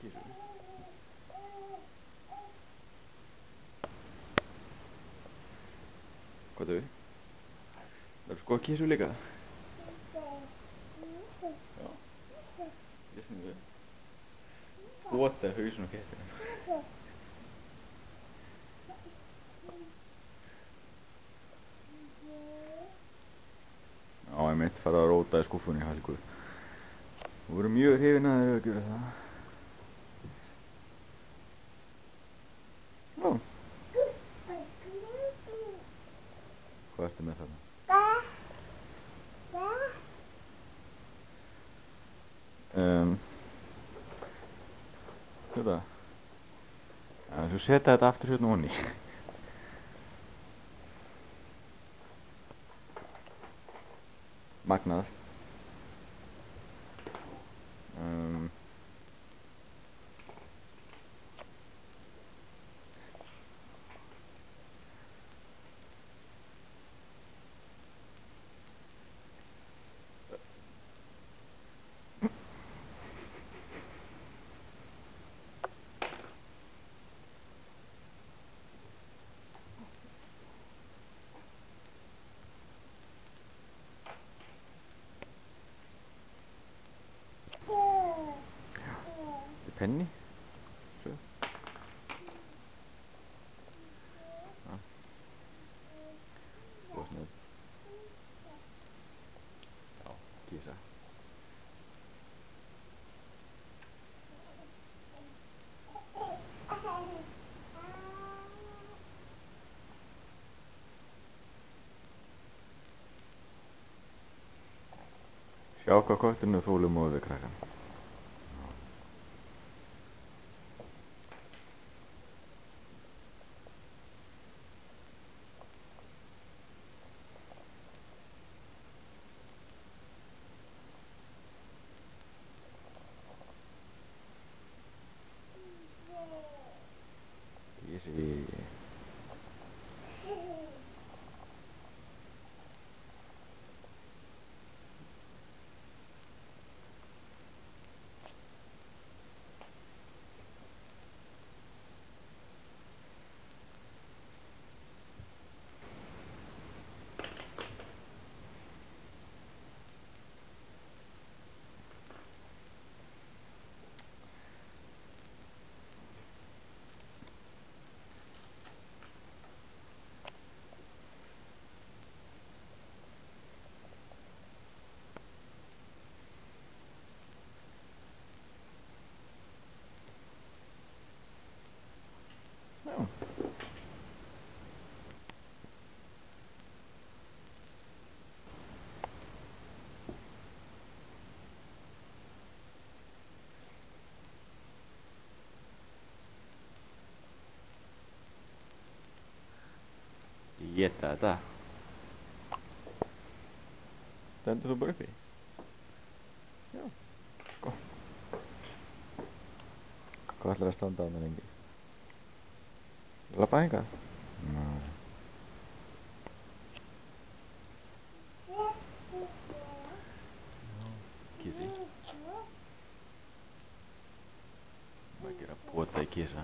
kísu. Hvað þau? Það eru sko kísu líka. Já. Ég sem þau. Skota hausin á kettinum. Já, ég mitt farið að róta í skúffunni, Helgu. Þú voru mjög hrifin að þér að gera það. Já. Hvað ertu með þarna? Þetta. Já, svo setja þetta aftur hérna onni. Magnað. Penni? Svo. Já. Og snöð. Já, kísa. Sjá hvað kötturinn er þolinmóður við krakkann. Easy. Já. Éta þetta. Stendur þú bara uppi? Já. Gott. Hvað ætlar að standa á með lengi? Labba hingað? Nei. Kísi. Hvað að gera pota í kísa?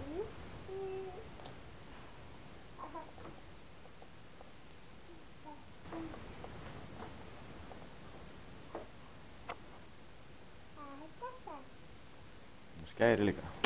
Skæri líka.